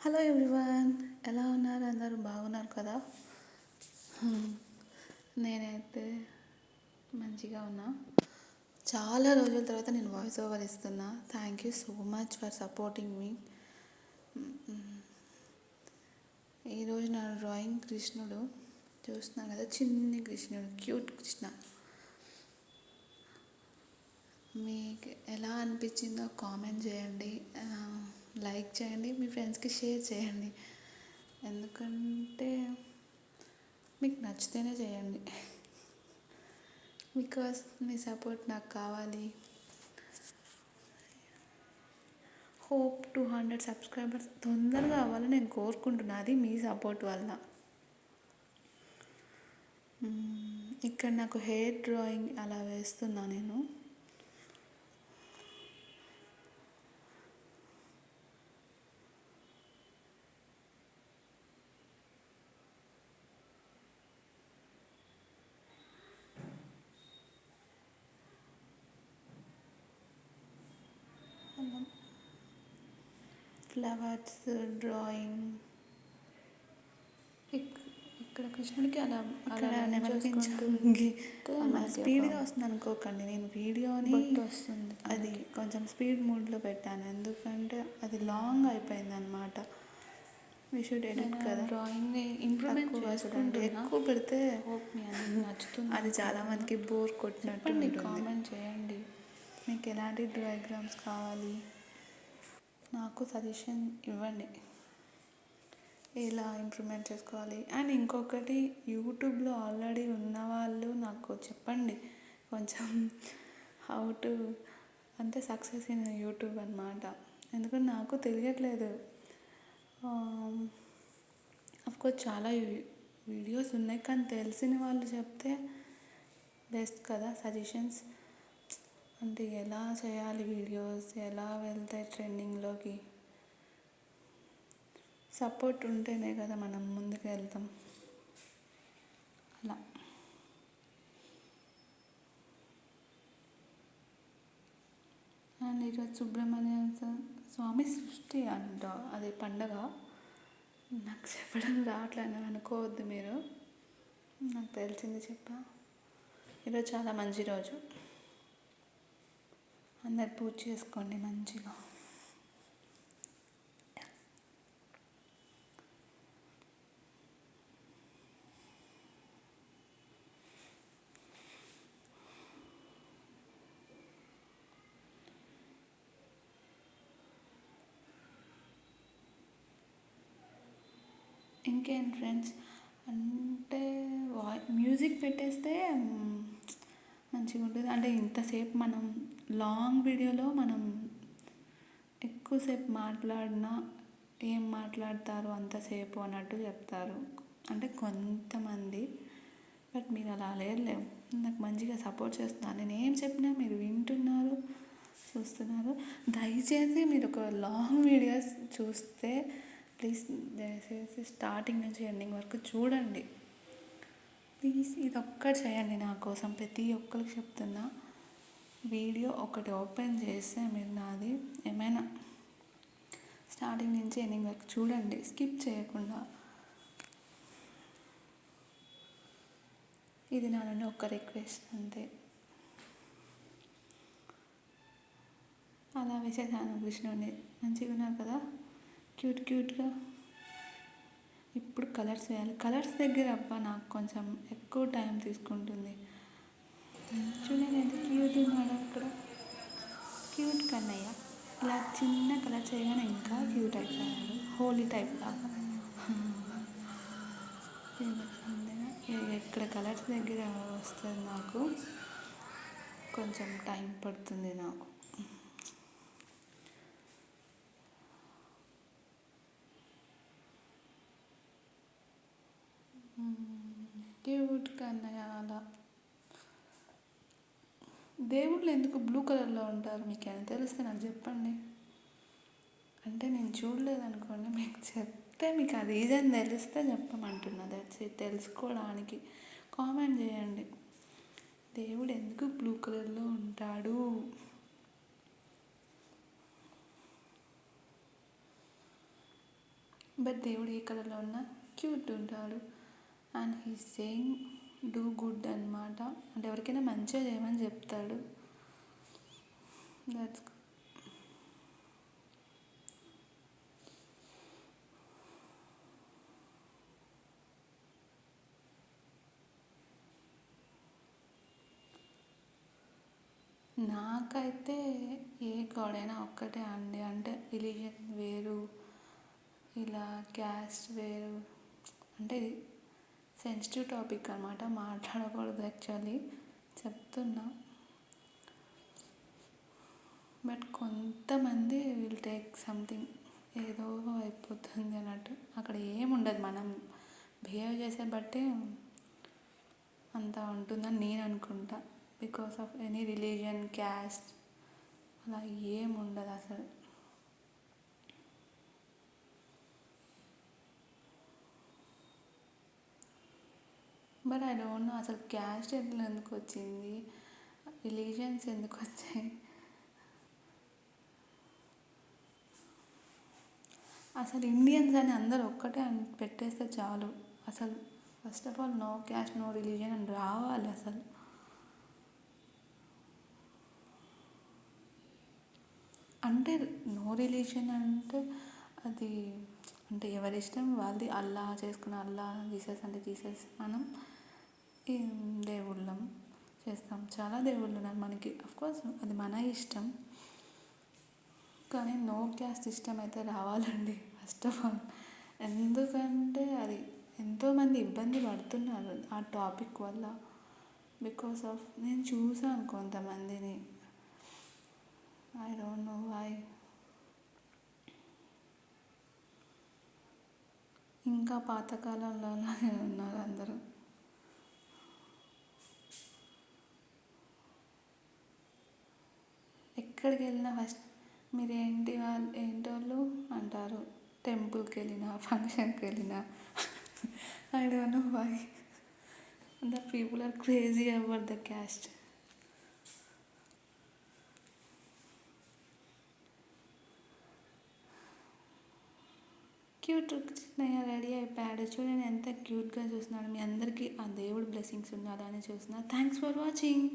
Hello everyone, ఎలా ఉన్నారు? అందరూ బాగున్నారు కదా? నేనైతే మంచిగా ఉన్నా. చాలా రోజుల తర్వాత నేను వాయిస్ ఓవర్ ఇస్తున్నా. Thank you so much for supporting మీ. ఈరోజు నా డ్రాయింగ్ కృష్ణుడు చూస్తున్నాను కదా, చిన్ని కృష్ణుడు, క్యూట్ కృష్ణ. మీకు ఎలా అనిపించిందో కామెంట్ చేయండి, లైక్ చేయండి, మీ ఫ్రెండ్స్కి షేర్ చేయండి. ఎందుకంటే మీకు నచ్చితేనే చేయండి. బికాస్ మీ సపోర్ట్ నాకు కావాలి. హోప్ 200 సబ్స్క్రైబర్స్ తొందరగా అవ్వాలని నేను కోరుకుంటున్నా. అది మీ సపోర్ట్ వల్ల. ఇక్కడ నాకు హెయిర్ డ్రాయింగ్ అలా వేస్తున్నా నేను. ఫ్లవర్స్ డ్రాయింగ్ ఇక్కడ కృష్ణుడికి అలా స్పీడ్గా వస్తుంది అనుకోకండి. నేను వీడియోని వస్తుంది, అది కొంచెం స్పీడ్ మూడ్లో పెట్టాను ఎందుకంటే అది లాంగ్ అయిపోయింది అనమాట. వి షుడ్ ఎడిట్ కదా. డ్రాయింగ్ ఇంప్రూవ్మెంట్ చేసుకుంటే ఎక్కువ పెడితే నచ్చుతుంది. అది చాలామందికి బోర్ కొట్టినట్టు. కామెంట్ చేయండి మీకు ఎలాంటి డయాగ్రామ్స్ కావాలి, నాకు సజెషన్ ఇవ్వండి ఎలా ఇంప్రూవ్మెంట్ చేసుకోవాలి. అండ్ ఇంకొకటి, యూట్యూబ్లో ఆల్రెడీ ఉన్నవాళ్ళు నాకు చెప్పండి కొంచెం హౌ టు అంటే సక్సెస్ ఇన్ యూట్యూబ్ అనమాట. ఎందుకంటే నాకు తెలియట్లేదు. అఫ్కోర్స్ చాలా వీడియోస్ ఉన్నాయి, కానీ తెలిసిన వాళ్ళు చెప్తే బెస్ట్ కదా. సజెషన్స్ అంటే ఎలా చేయాలి వీడియోస్, ఎలా వెళ్తాయి ట్రెండింగ్లోకి, సపోర్ట్ ఉంటేనే కదా మనం ముందుకు వెళ్తాం. అలా అండ్ ఈరోజు సుబ్రహ్మణ్య స్వామి సృష్టి అంట, అది పండగ. నాకు చెప్పడం రావట్లేదు అనుకోవద్దు మీరు, నాకు తెలిసింది చెప్పా. ఈరోజు చాలా మంచి రోజు, అందరు పూజ చేసుకోండి మంచిగా. ఇంకేం ఫ్రెండ్స్ అంటే మ్యూజిక్ పెట్టేస్తే మంచిగా ఉంటుంది. అంటే ఇంతసేపు మనం లాంగ్ వీడియోలో మనం ఎక్కువసేపు మాట్లాడినా ఏం మాట్లాడతారు అంతసేపు అన్నట్టు చెప్తారు, అంటే కొంతమంది. బట్ మీరు అలా లేవు, నాకు మంచిగా సపోర్ట్ చేస్తున్నారు. నేను ఏం చెప్పినా మీరు వింటున్నారు, చూస్తున్నారు. దయచేసి మీరు ఒక లాంగ్ వీడియోస్ చూస్తే ప్లీజ్ దయచేసి స్టార్టింగ్ నుంచి ఎండింగ్ వరకు చూడండి ప్లీజ్. ఇది ఒక్కటి చేయండి నా కోసం, ప్రతి ఒక్కరికి చెప్తున్నా. వీడియో ఒకటి ఓపెన్ చేస్తే మీరు నాది ఏమైనా స్టార్టింగ్ నుంచి ఎండింగ్ వరకు చూడండి, స్కిప్ చేయకుండా. ఇది నా నుండి ఒక్క రిక్వెస్ట్ అంతే. అలా వేసేసాను కృష్ణుడిని. మంచిగా ఉన్నారు కదా, క్యూట్ క్యూట్గా. ఇప్పుడు కలర్స్ వేయాలి. కలర్స్ దగ్గర నాకు కొంచెం ఎక్కువ టైం తీసుకుంటుంది. చూడండి ఎంత క్యూట్ ఉన్నాడు అక్కడ, క్యూట్ కన్నయ్య. ఇలా చిన్న కలర్ చేయగానే ఇంకా క్యూట్ అయిపోయాడు, హోలీ టైప్ లాగా. ఇక్కడ కలర్స్ దగ్గర వస్తుంది నాకు కొంచెం టైం పడుతుంది నాకు. క్యూట్ కన్నయ్య. అలా దేవుళ్ళు ఎందుకు బ్లూ కలర్లో ఉంటారు మీకు ఏమైనా తెలిస్తే నాకు చెప్పండి. అంటే నేను చూడలేదు అనుకోండి, మీకు చెప్తే మీకు అది రీజన్ తెలిస్తే చెప్పమంటున్నా. That's it. తెలుసుకోవడానికి కామెంట్ చేయండి, దేవుడు ఎందుకు బ్లూ కలర్లో ఉంటాడు. బట్ దేవుడు ఏ కలర్లో ఉన్నా క్యూట్ ఉంటాడు. And he saying do good అనమాట. అంటే ఎవరికైనా మంచిగా చేయమని చెప్తాడు. దట్స్ నాకైతే ఏ గాడ్ అయినా ఒక్కటే అండి. అంటే రిలీజియన్ వేరు, ఇలా క్యాస్ట్ వేరు, అంటే ఇది సెన్సిటివ్ టాపిక్ అనమాట, మాట్లాడకూడదు యాక్చువల్లీ, చెప్తున్నా. బట్ కొంతమంది విల్ టేక్ సంథింగ్, ఏదో అయిపోతుంది అన్నట్టు. అక్కడ ఏముండదు, మనం బిహేవ్ చేసే బట్టే అంతా ఉంటుందని నేను అనుకుంటా. Because of any religion, caste అలా ఏముండదు అసలు. బట్ ఐ డోంట్ నో అసలు క్యాస్ట్ ఎట్లా ఎందుకు వచ్చింది, రిలీజియన్స్ ఎందుకు వచ్చాయి అసలు. ఇండియన్స్ అని అందరు ఒక్కటే అని పెట్టేస్తే చాలు అసలు. First of all no caste no religion అని రావాలి అసలు. అంటే నో రిలీజియన్ అంటే అది అంటే ఎవరి ఇష్టం వాళ్ళది. అల్లా చేసుకున్న అల్లా, జీసస్ అంటే జీసస్. మనం ఈ దేవుళ్ళం చేస్తాం, చాలా దేవుళ్ళు ఉన్నారు మనకి, అఫ్కోర్స్ అది మన ఇష్టం. కానీ నో క్యాస్ట్ సిస్టమ్ అయితే రావాలండి ఫస్ట్ ఆఫ్ ఆల్. ఎందుకంటే అది ఎంతోమంది ఇబ్బంది పడుతున్నారు ఆ టాపిక్ వల్ల. బికాస్ ఆఫ్ నేను చూసాను కొంతమందిని, ఐ డోంట్ నో వై. ఇంకా పాతకాలంలో అలాగే ఉన్నారు అందరూ. ఎక్కడికి వెళ్ళినా ఫస్ట్ మీరు ఏంటోళ్ళు అంటారు. టెంపుల్కి వెళ్ళినా, ఫంక్షన్కి వెళ్ళినా, I don't know why the people are crazy about the caste. Cute Chinnayya ready అయిపోయాడు చూడండి, ఎంత క్యూట్గా చూస్తున్నాడు. మీ అందరికీ ఆ దేవుడు బ్లెస్సింగ్స్ ఉండాలని చూస్తున్నా. Thanks for watching.